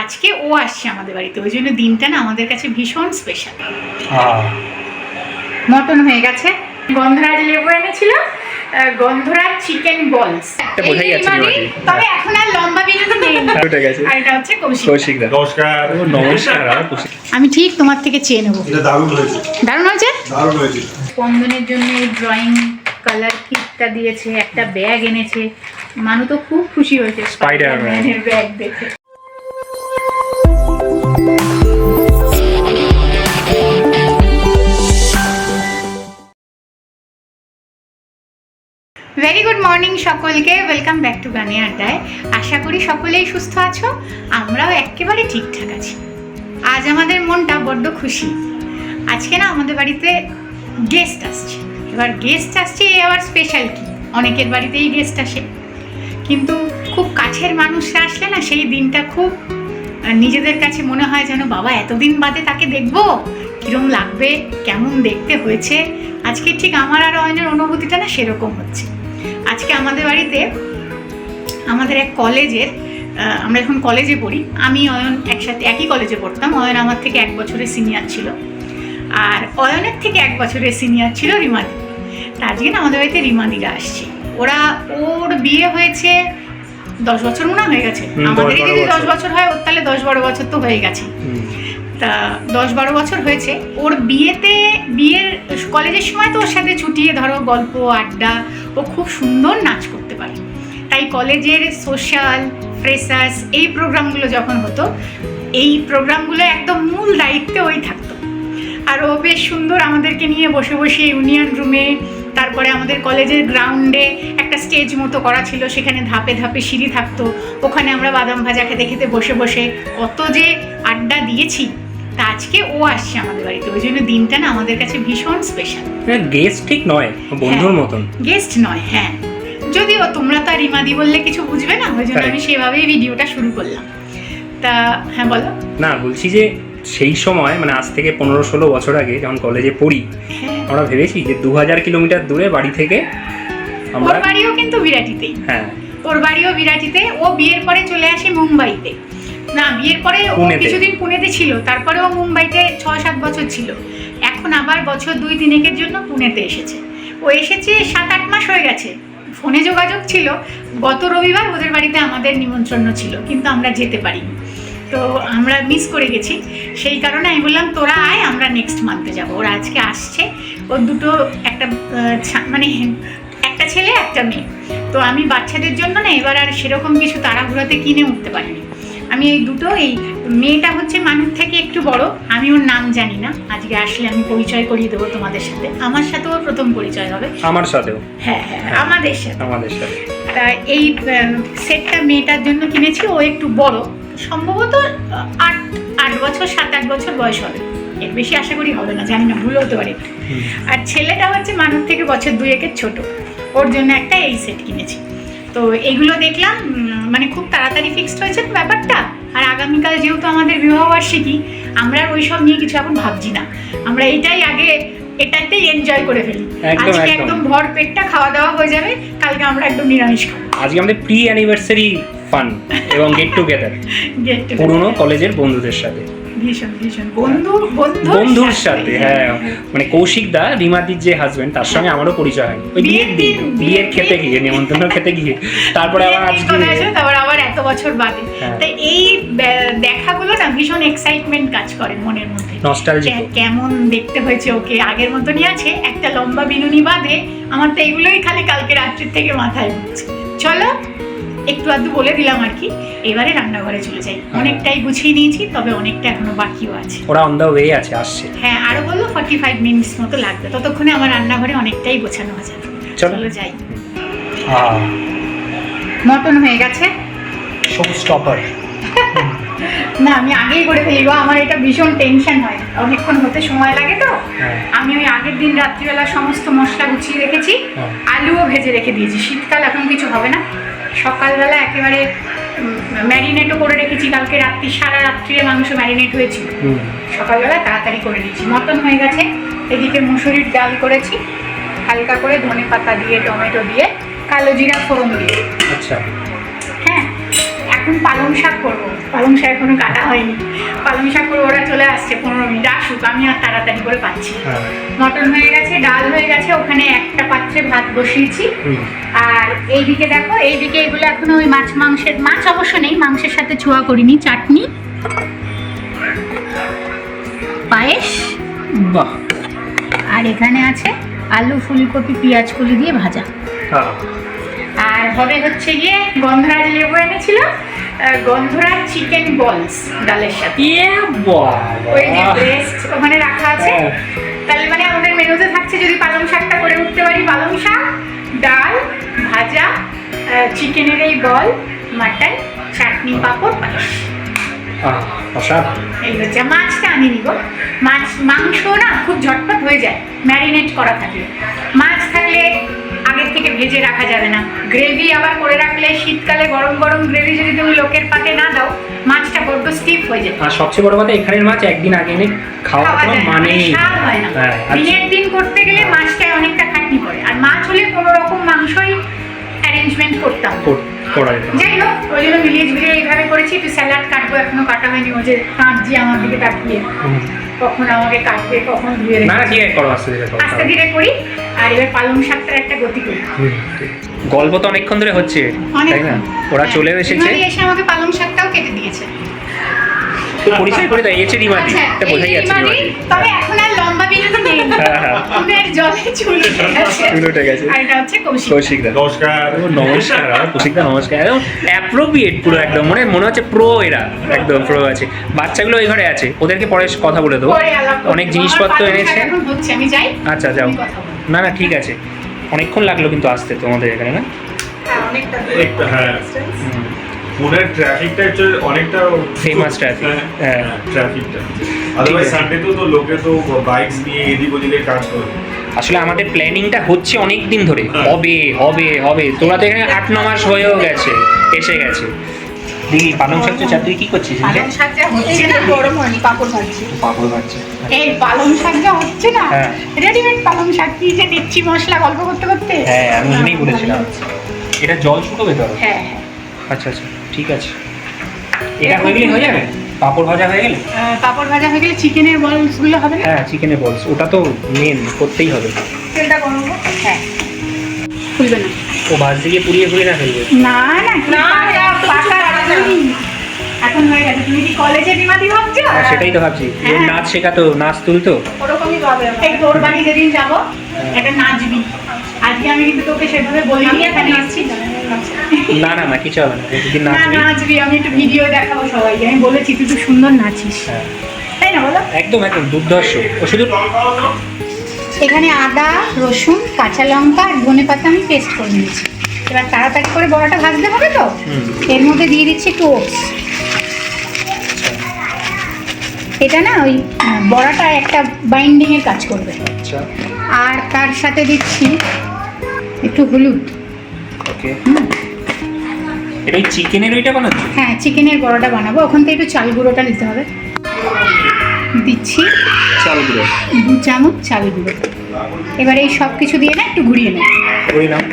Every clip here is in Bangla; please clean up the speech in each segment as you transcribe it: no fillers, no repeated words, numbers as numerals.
আজকে ও আসছে আমাদের বাড়িতে, ওই জন্য দিনটা না আমাদের কাছে ভীষণ স্পেশাল। মটন হয়ে গেছে, গন্ধরাজ লেবু এনেছিল, গন্ধরাজ চিকেন বলস, তবে এখন আর লম্বা বিনুনি নেই। আর এটা হচ্ছে কৌশিক। নমস্কার। নমস্কার। আমি ঠিক তোমার থেকে চেয়ে নেবো। এটা দারুণ হয়েছে। দারুণ হয়েছে? দারুণ হয়েছে। স্পন্দনের জন্য ড্রয়িং কালার কিটটা দিয়েছে, একটা ব্যাগ এনেছে। মানু তো খুব খুশি হয়েছে স্পাইডারম্যানের ব্যাগ দেখে। ভেরি গুড মর্নিং সকলকে, ওয়েলকাম ব্যাক টু গানে আড্ডায়। আশা করি সকলেই সুস্থ আছো, আমরাও একেবারে ঠিকঠাক আছি। আজ আমাদের মনটা বড্ড খুশি। আজকে না আমাদের বাড়িতে গেস্ট আসছে। এবার গেস্ট আসছে আবার স্পেশাল কি, অনেকের বাড়িতেই গেস্ট আসে, কিন্তু খুব কাছের মানুষরা আসলে না সেই দিনটা খুব নিজেদের কাছে মনে হয় যেন বাবা এতদিন বাদে তাকে দেখবো, কিরম লাগবে, কেমন দেখতে হয়েছে। আজকে ঠিক আমার আর অয়নের অনুভূতিটা না সেরকম হচ্ছে। আজকে আমাদের বাড়িতে আমাদের এক কলেজের, আমরা এখন কলেজে পড়ি, আমি অয়ন একসাথে একই কলেজে পড়তাম। অয়ন আমার থেকে 1 বছরের সিনিয়র ছিল, আর অয়নের থেকে 1 বছরের সিনিয়র ছিল রিমাদি। তা আজকে না আমাদের বাড়িতে রিমাদিরা আসছে। ওর বিয়ে হয়েছে 10 বছর মনে হয়ে গেছে। আমাদেরই যদি 10 বছর হয়, ওর তাহলে 10-12 বছর তো হয়ে গেছে। তা 10-12 বছর হয়েছে। ওর বিয়ের কলেজের সময় তো ওর সাথে ছুটিয়ে ধরো গল্প আড্ডা, ও খুব সুন্দর নাচ করতে পারে। তাই কলেজের সোশ্যাল ফ্রেশার্স এই প্রোগ্রামগুলো যখন হতো, এই প্রোগ্রামগুলো একদম মূল দায়িত্বে ওই থাকতো। আর ও বেশ সুন্দর আমাদেরকে নিয়ে বসে বসে ইউনিয়ন রুমে, তারপরে আমাদের কলেজের গ্রাউন্ডে একটা স্টেজ মতো করা ছিল, সেখানে ধাপে ধাপে সিঁড়ি থাকতো, ওখানে আমরা বাদাম ভাজা খেতে খেতে বসে বসে কত যে আড্ডা দিয়েছি। তা আজকে ও আসছে আমাদের বাড়িতে, ওই জন্য দিনটা না আমাদের কাছে ভীষণ স্পেশাল। গেস্ট ঠিক নয়, বন্ধুর মতন। গেস্ট নয়, হ্যাঁ, যদিও তোমরা তো আর রিমাদি বললে কিছু বুঝবে না, ওই জন্য আমি সেভাবেই ভিডিওটা শুরু করলাম। তা হ্যাঁ বলো। না, বলছি যে সেই সময় মানে আজ থেকে 15-16 বছর আগে যখন কলেজে পড়ি, আমরা ভেবেছি যে 2000 কিলোমিটার দূরে বাড়ি থেকে ওর বাড়িও কিন্তু বিরাটিতেই। হ্যাঁ, ওর বাড়িও বিরাটিতে। ও বিয়ের পরে চলে আসে মুম্বাইতে। না, বিয়ের পরে ও কিছুদিন পুনেতে ছিল, তারপরে ও মুম্বাইতে 6-7 বছর ছিল। এখন আবার বছর 2-3 জন্য পুনেতে এসেছে। ও এসেছে 7-8 মাস হয়ে গেছে। ফোনে যোগাযোগ ছিল। গত রবিবার ওদের বাড়িতে আমাদের নিমন্ত্রণ ছিল, কিন্তু আমরা যেতে পারিনি, তো আমরা মিস করে গেছি। সেই কারণে আমি বললাম তোরা আয়, আমরা নেক্সট মান্থে যাবো। ওরা আজকে আসছে। ওর দুটো মানে একটা ছেলে একটা মেয়ে। তো আমি বাচ্চাদের জন্য না এবার আর সেরকম কিছু তাড়াহুড়োতে কিনে উঠতে পারিনি। আমি এই মেয়েটা হচ্ছে মানুষ থেকে একটু বড়, আমি ওর নাম জানি না। আজকে আসলে আমি পরিচয় করিয়ে দেবো তোমাদের সাথে। আমার সাথেও প্রথম পরিচয় হবে। আমার সাথেও? হ্যাঁ, আমাদের সাথে। তা এই সেটটা মেয়েটার জন্য কিনেছি। ও একটু বড়, সম্ভবত 8 বছর 7-8 বছর বয়স হবে, এর বেশি আশা করি হবে না, জানি না, ভুল হতে পারে। আর ছেলেটা হচ্ছে মানুষ থেকে বছর 2-1 ছোট। ওর জন্য একটা এই সেট কিনেছি। তো এইগুলো দেখলাম, মানে খুব তাড়াতাড়ি ফিক্সড হয়েছে ব্যাপারটা। আর আগামীকাল যেহেতু আমাদের বিবাহবার্ষিকী, আমরা ওই সব নিয়ে কিছু এখন ভাবছি না। আমরা এটাতেই এনজয় করে ফেলি। আজকে একদম ভর পেটটা খাওয়া দাওয়া হয়ে যাবে, কালকে আমরা একদম নিরামিষ খাবো। আজকে আমাদের প্রি অ্যানিভার্সারি ফান এবং গেট টুগেদার পুরনো কলেজের বন্ধুদের সাথে। ভীষণ বন্ধুর সাথে। হ্যাঁ, মানে কৌশিক দা, রিমাদির যে হাজবেন্ড, তার সঙ্গে আমারও পরিচয় হয় ওই বিয়ের খেতে গিয়ে, নিমন্ত্রণ খেতে গিয়ে, তারপরে আবার এত বছর বাদে। তাই এই দেখাগুলো না ভীষণ এক্সাইটমেন্ট কাজ করে মনের মধ্যে। নস্টালজিক, কেমন দেখতে হয়েছে ওকে, আগের মতনই আছে, একটা লম্বা বিনুনি বাদে। আমার তো এগুলোই খালি কালকে রাত্রির থেকে মাথায় ঘুরছে। চলো একটু আধটু বলে দিলাম আর কি, এবারে রান্নাঘরে চলে যাই। অনেকটাই গুছিয়ে নিয়েছি, তবে অনেকটা এখনো বাকিও আছে। ওরা অন দ্য ওয়ে আছে, আসছে। হ্যাঁ, আরো বললো 45 মিনিটস মতো লাগবে, ততক্ষণে আমার রান্নাঘরে অনেকটাই গোছানো হয়ে যাবে। চলো যাই। মটন হয়ে গেছে, শোস্টপার। না, আমি আগেই করে ফেলি গো, আমার এটা ভীষণ টেনশন হয়, অনেকক্ষণ হতে সময় লাগে তো। আমি ওই আগের দিন রাত্রিবেলা সমস্ত মশলা গুছিয়ে রেখেছি, আলুও ভেজে রেখে দিয়েছি। শীতকাল এখন কিছু হবে না, সকালবেলা একেবারে ম্যারিনেটও করে রেখেছি। কালকে সারা রাত্রিরে মাংস ম্যারিনেট হয়েছিল, সকালবেলা তাড়াতাড়ি করে দিয়েছি। মটন হয়ে গেছে। এদিকে মুসুরির ডাল করেছি, হালকা করে ধনে পাতা দিয়ে, টমেটো দিয়ে, কালো জিরা ফোড়ন দিয়ে। আচ্ছা, হ্যাঁ, এখন পালং শাক করবো। পালং শাক এখনো কাটা হয়নি, পালং শাক করবো। ওরা চলে আসছে, 15 মিনিট আসুক, আমি আর তাড়াতাড়ি করে পাচ্ছি। হ্যাঁ। মটন হয়ে গেছে, ডাল হয়ে গেছে, ওখানে একটা পাত্রে ভাত বসিয়েছি। আর এইদিকে দেখো, এইদিকে এগুলো এখনো ওই মাছ অবশ্য নেই, মাংসের সাথে ছোঁয়া করিনি। চাটনি, পায়েস, বাহ। আর এখানে আছে আলু ফুলকপি পেঁয়াজ কলি দিয়ে ভাজা। হ্যাঁ। আর হবে হচ্ছে গিয়ে গন্ধরাজ লেবু এনেছিল, গন্ধরাজ চিকেন বলস ডালের সাথে। ওই যে ব্রেস্ট ওখানে রাখা আছে। তাহলে মানে আমাদের মেনুতে থাকছে, যদি পালং শাকটা করে উঠতে পারি, পালং শাক, ডাল, ভাজা, চিকেনের এই বল, মাটন, চাটনি, পাঁপড়, পায়েস। এই হচ্ছে। মাছটা আনিনি গো, মাংস না খুব ঝটপট হয়ে যায় ম্যারিনেট করা থাকলে। মাছ থাকলে আগের থেকে ভেজে রাখা যাবে না। গ্রেভি আবার করে রাখলে, শীতকালে গরম গরম গ্রেভি যদি তুমি লোকের পাতে না দাও, মাছটা বড্ড স্টিফ হয়ে যায়। আর সবচেয়ে বড় কথা, এখানের মাছ একদিন আগে এনে খাওয়া মানে স্বাদ হয় না। দিনের দিন করতে গেলে মাছটা অনেকটা খাটনি পড়ে। আর মাছ হলে কোনো রকম মাংসই অ্যারেঞ্জমেন্ট করতাম। যাই হোক, ওই জন্য মিলিয়ে ঝুলিয়ে এইভাবে করেছি। একটু স্যালাড কাটবো, এখনো কাটা হয়নি। ও যে কাঁদছি আমার দিকে তাকিয়ে, কখন আমাকে কাটবে, কখন ধুয়ে না, ঠিক আছে, করো আস্তে ধীরে করো। আস্তে ধীরে করি। আর এবার পালং শাকটার একটা গতি করি। গল্প তো অনেকক্ষণ ধরে হচ্ছে, তাই না? ওরা চলে এসেছে, এসে আমাকে পালং শাকটাও কেটে দিয়েছে। তো পরিচয় করে দেয়, এসে রিমাদি, এটা বোঝাই যাচ্ছে রিমাদি। তবে এখন আর লম্বা বিনুনি নেই, ওদের জলে চুল উঠে গেছে। আর এটা হচ্ছে কৌশিক দা। নমস্কার। নমস্কার কৌশিক দা, নমস্কার। একদম অ্যাপ্রোপ্রিয়েট পুরো, একদম মনে হচ্ছে প্রো, এরা একদম প্রো আছে। বাচ্চাগুলো ওই ঘরে আছে, ওদেরকে পরে কথা বলে দেবো। অনেক জিনিসপত্র এনেছে। আমি যাই। আচ্ছা যাও। না না, ঠিক আছে। অনেকক্ষণ লাগলো কিন্তু আসতে তোমাদের এখানে, না? হ্যাঁ, পুনের ট্রাফিকটা অনেকটা ফেমাস ট্রাফিক। হ্যাঁ, ট্রাফিকটা। আদারওয়াইজ সানডেতেও তো লোকে তো বাইকস নিয়ে এদিক ওদিকে কাজ করে। আসলে আমাদের প্ল্যানিংটা হচ্ছে অনেক দিন ধরে, হবে হবে হবে। তোরা তো এখানে 8-9 মাস হয়েও গেছে, এসে গেছে। দিদি, পালং শাক চাপ, তুই কি করছিস? পালং শাক যা হচ্ছে না, গরম হয়নি, পাঁপড় ভাজছি। পাপড় ভাজছে। এই পালং শাক যা হচ্ছে না, রেডিমেড পালং শাক কি যে দিচ্ছি মশলা গল্প করতে করতে। হ্যাঁ, আমি ওখানেই বলেছিলাম এটা জল শুকোবে তো। হ্যাঁ। আচ্ছা আচ্ছা, ঠিক আছে। এটা হয়ে গেলে হয়ে যাবে। পাপড় ভাজা হয়ে গেলে, পাপড় ভাজা হয়ে গেলে চিকেনের বলস গুলো হবে না? হ্যাঁ, চিকেনের বলস, ওটা তো মেন, করতেই হবে। তেলটা গরম হোক। হ্যাঁ, খুলবে না। ও বাস দিকে পুড়িয়ে না ফেলবে? না না, পাকা এখন হয়ে গেছে। তুমি কি কলেজে রিমাদি ভাবছো? হ্যাঁ, সেটাই তো ভাবছি। ওর নাচ শেখাতো, নাচ তুলতো। ওরকমই ভাবে। এই তোর বাড়ি যেদিন যাবো, একটা নাচবি। আজকে আমি কিন্তু তোকে সেভাবে বলিনি, এখানে আসছি। না না না, কিছু হবে না, যদি না, নাচবি। আমি একটু ভিডিও দেখাবো সবাইকে। আমি বলেছি তুই তো সুন্দর নাচিস, তাই না বলো? একদম একদম দুর্ধর্ষ। ও শুধু এখানে আদা, রসুন, কাঁচা লঙ্কা আর ধনেপাতা আমি পেস্ট করে নিয়েছি। এবার তাড়াতাড়ি করে বড়াটা ভাজতে হবে তো, এর মধ্যে দিয়ে দিচ্ছি একটু ওটস। এটা না ওই বড়াটা একটা বাইন্ডিং এর কাজ করবে। আচ্ছা। আর তার সাথে দিচ্ছি একটু হলুদ। ওকে। এটা চিকেনের ওইটা বানাচ্ছি? হ্যাঁ, চিকেনের বড়াটা বানাবো। ওখান থেকে একটু চাল গুঁড়োটা নিতে হবে। দিচ্ছি চাল গুঁড়ো 2 চামচ চাল গুঁড়ো। এবার এই সব কিছু দিয়ে না একটু ঘুরিয়ে নেব। করে নাও।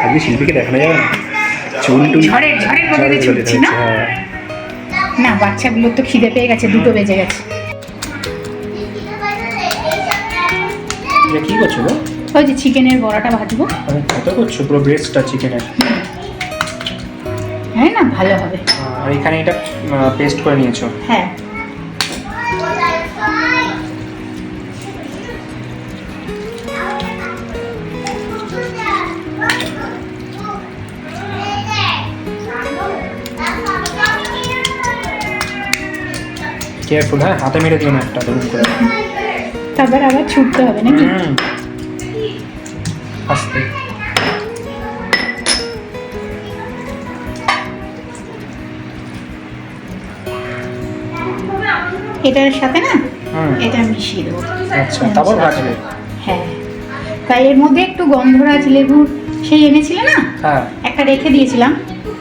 আজকে শিল্পীকে দেখানো যাবে না, চুল টুল ঝড়ের মধ্যে ছুটছি না। না, বাচ্চাগুলোর তো খিদে পেয়ে গেছে, 2টো বেজে গেছে। কি করছো গো? ওই যে চিকেনের বড়াটা ভাজবো। কত করছো? পুরো ব্রেস্টটা চিকেনের? হ্যাঁ না, ভালো হবে। আর এখানে এটা পেস্ট করে নিয়েছো? হ্যাঁ। কেয়ারফুল, হ্যাঁ, হাতে মেরে দিও না একটা দূর করে। তারপর আবার ছুটতে হবে নাকি? আস্তে। এটার সাথে না এটা মিশিয়ে দেবো। আচ্ছা, তারপর ভাজবে? হ্যাঁ। তাই এর মধ্যে একটু গন্ধরাজ লেবু সেই এনেছিলে না, হ্যাঁ, একটা রেখে দিয়েছিলাম।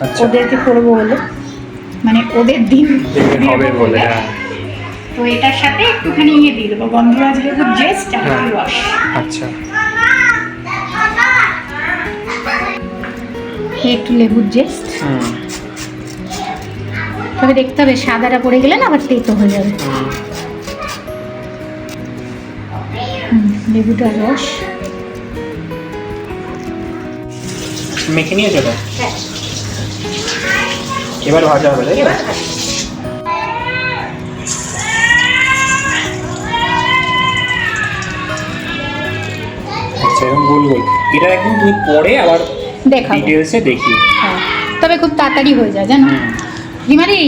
আচ্ছা। ওদেরকে করবো বলে, মানে ওদের দিন হবে বলে। তো এটার সাথে একটুখানি ইয়ে দিয়ে দেবো, গন্ধরাজ লেবুর জেস্ট আর একটু রস। আচ্ছা। একটু লেবুর জেস্ট, তবে দেখতে হবে সাদাটা পড়ে গেলে না আবার তেতো হয়ে যাবে। লেবুটার রস মেখে নিয়েছো তো? এবার ভাজা হবে তাই তো? আচ্ছা এরকম গোল গোল এটা একদম তুমি পরে আবার দেখাবো ডিটেলসে দেখি। হ্যাঁ, তবে খুব তাড়াতাড়ি হয়ে যায় জানো। রিমারি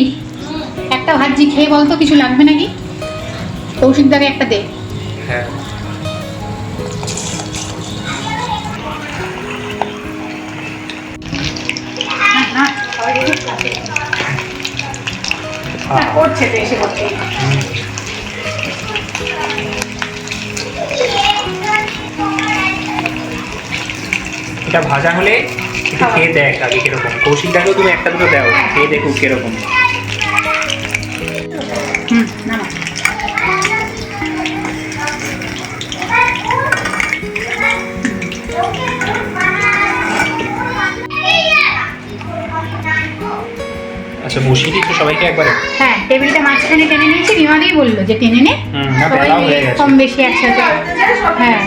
একটা ভাজি খেয়ে বলতো কিছু লাগবে নাকি? কৌশিক দাকে একটা দে। হ্যাঁ করছে তো এসে করতে। এটা ভাজা হলে একটু খেয়ে দেখ আগে কিরকম। কৌশিকটাকেও তুমি একটা দুটো দাও, খেয়ে দেখো কিরকম। নামা। আচ্ছা বসিয়ে দিচ্ছ সবাইকে একবারে? হ্যাঁ, টেবিলটা মাঝখানে টেনে নিয়েছি, রিমাদিই বললো যে টেনে নে, না সবাই বেলাও হয়ে মিলে গেছে। কম বেশি একসাথে। হ্যাঁ,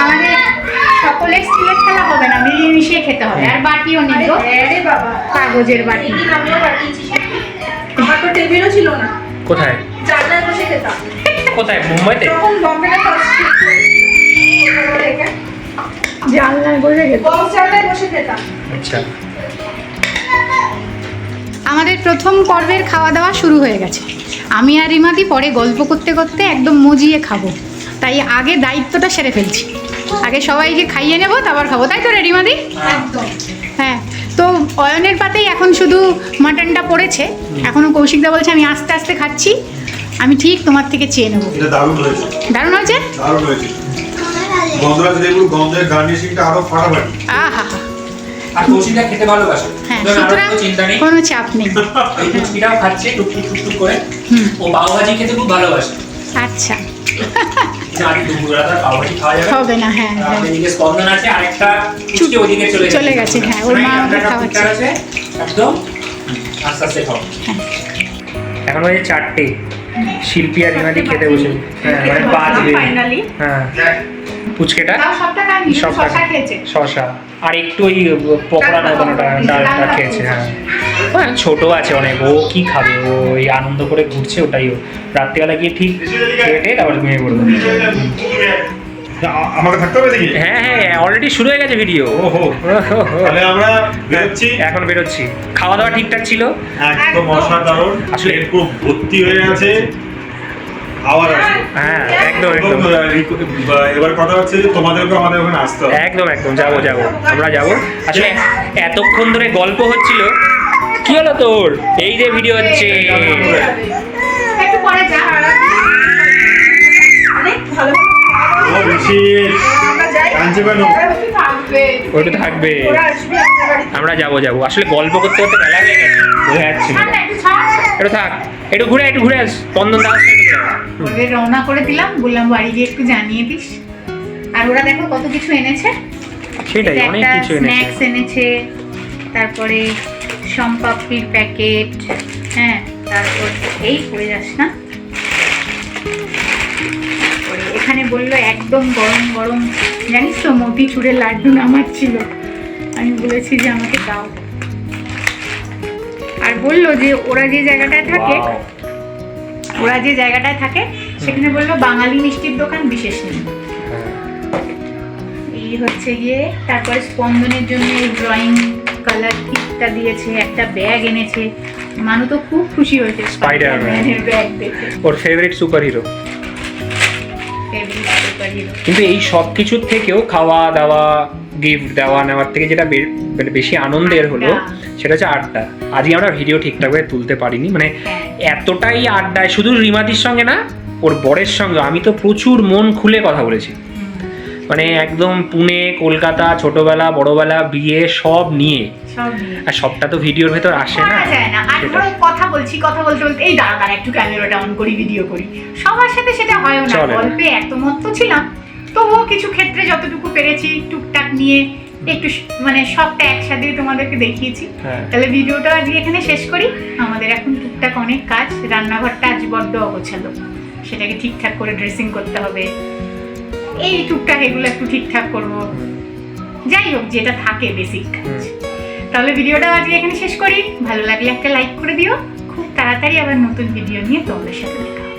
আমাদের সকলের স্টিলের খেলা হবে না, মিলিয়ে মিশিয়ে খেতে হবে। আর বাটিও নিব, কাগজের বাটি। আমার তো টেবিলও ছিল না, কোথায় জানলায় বসে খেতাম। কোথায় মুম্বাইতে? তখন বম্বেতে জানলায় বসে খেতে। বক্স জানলায় বসে খেতাম। আচ্ছা আমাদের প্রথম পর্বের খাওয়া দাওয়া শুরু হয়ে গেছে। আমি আর রিমাদি পরে গল্প করতে করতে একদম মজিয়ে খাবো, তাই আগে দায়িত্বটা সেরে ফেলছি। আগে সবাইকে খাইয়ে নেবো, তারপর খাবো, তাই তো রে রিমাদি? একদম। হ্যাঁ, তো অয়নের পাতেই এখন শুধু মাটনটা পড়েছে। এখনও কৌশিকদা বলছে আমি আস্তে আস্তে খাচ্ছি, আমি ঠিক তোমার থেকে চেয়ে নেবো। এটা দারুণ হয়েছে, দারুণ হয়েছে। দারুণ হয়েছে। গন্ধরাজ লেবুর গন্ধের গার্নিশিংটা আরো ফাটাফাটি। আহা, আর কৌশিকটা খেতে ভালোবাসে, হ্যাঁ, সুতরাং আর সুতরাং কোনো চিন্তা নেই। কোনো চাপ নেই। এই কুচকিটাও খাচ্ছে টুকটুক টুকটুক করে। হুম, ও পাওভাজি খেতে খুব ভালোবাসে। আচ্ছা, আর দুপুরবেলা তার পাওভাজি খাওয়া যাবে। হবে না। হ্যাঁ, আর হ্যাঁ, এদিকে স্পন্দন আছে, আরেকটা চুটি ওদিকে চলে গেছে, হ্যাঁ, ওর মা ওকে খাওয়াচ্ছে। আছে একদম আস্তে আস্তে খাও। এখন বাজে 4টে, শিল্পী আর রিমাদি খেতে বসে। হ্যাঁ মানে বাজবে। ফাইনালি হ্যাঁ পুচকেটা তাও সবটা খায়নি, শুধু সবটা শসা খেয়েছে। শসা আর একটু ওই পকোড়া মতন ডালটা খেয়েছে। হ্যাঁ ও এখন ছোট আছে অনেক, ও কি খাবে? ও ওই আনন্দ করে ঘুরছে, ওটাই ও রাত্রিবেলা গিয়ে ঠিক খেয়ে তারপর ঘুমিয়ে পড়বে। আমাকে থাকতে হবে দেখি। হ্যাঁ হ্যাঁ অলরেডি শুরু হয়ে গেছে ভিডিও। ওহো, তাহলে আমরা বেরোচ্ছি। এখন বেরোচ্ছি। খাওয়া দাওয়া ঠিকঠাক ছিল? একদম অসাধারণ, আসলে- আসলে পুরো ভর্তি হয়ে আছে খাওয়ার আছে। হ্যাঁ একদম একদম এবার কথা হচ্ছে যে তোমাদেরকে আমাদের ওখানে আসতে হবে। একদম একদম যাবো যাবো, আমরা যাবো। আসলে এতক্ষণ ধরে গল্প হচ্ছিল। কি হলো তোর? এই যে ভিডিও হচ্ছে। একটু পরে যা। অনেক ভালো ও বেশি আমরা যাই, কাঞ্চে কেন? ওরা একটু থাকবে, ওটা থাকবে। ওরা আসবে আপনার বাড়িতে। আমরা যাবো যাবো, আসলে গল্প করতে করতে বেলা হয়ে গেছে, বোঝা যাচ্ছিল। ছাড় না, একটু ছাড়। একটু থাক, একটু ঘুরে আস। বন্ধন দাও ওদের রওনা করে দিলাম, বললাম বাড়ি গিয়ে একটু জানিয়ে দিস। আর ওরা দেখো কত কিছু এনেছে। সেটাই, এটা অনেক একটা কিছু এনেছে। স্ন্যাক্স এনেছে, তারপরে সম্পাপড়ির প্যাকেট, হ্যাঁ, তারপর এই পড়ে যাস না। তারপরে এখানে বললো একদম গরম গরম, জানিস তো মতিচুরের লাড্ডু নামার ছিল, আমি বলেছি যে আমাকে দাও। আর বললো যে ওরা যে জায়গাটায় থাকে, সেখানে বললো বাঙালি মিষ্টির দোকান বিশেষ নেই। এই হচ্ছে গিয়ে, তারপরে স্পন্দনের জন্য ড্রয়িং কালার কিটটা দিয়েছে, একটা ব্যাগ এনেছে। মানু তো খুব খুশি হয়েছে স্পাইডারম্যানের ব্যাগ দেখে, ওর favourite super hero. Favourite superhero. কিন্তু এই সব কিছুর থেকেও খাওয়া দাওয়া, গিফট দেওয়া নেওয়ার থেকে যেটা বেশি আনন্দের হলো সেটা হচ্ছে আড্ডা। আজকে আমরা ভিডিও ঠিকঠাকভাবে তুলতে পারিনি, মানে এতটাই আড্ডায়, শুধু রিমাদির সঙ্গে না, ওর বরের সঙ্গে আমি তো প্রচুর মন খুলে কথা বলেছি। মানে একদম পুনে, কলকাতা, ছোটবেলা, বড়বেলা, বিয়ে সব নিয়ে। আর সবটা তো ভিডিওর ভেতর আসে না। আর ধরো কথা বলছি, কথা বলতে বলতে এই দাঁড়া একটু ক্যামেরাটা অন করি, ভিডিও করি, সবার সাথে সেটা হয় না। চলে না। গল্পে এত মত্ত ছিলাম, তবুও কিছু ক্ষেত্রে যতটুকু পেরেছি টুকটাক নিয়ে একটু মানে সবটা একসাথেই তোমাদেরকে দেখিয়েছি। হ্যাঁ। তাহলে ভিডিওটা আজকে এখানে শেষ করি। আমাদের এখন টুকটাক অনেক কাজ, রান্নাঘরটা আজ বড্ড অগোছালো, সেটাকে ঠিকঠাক করে ড্রেসিং করতে হবে, এই টুকটাক এগুলো একটু ঠিকঠাক করব, যাই হোক যেটা থাকে বেসিক কাজ। তাহলে ভিডিওটা আজকে এখানে শেষ করি। ভালো লাগলে একটা লাইক করে দিও। খুব তাড়াতাড়ি আবার নতুন ভিডিও নিয়ে তোমাদের সাথে দেখা হবে।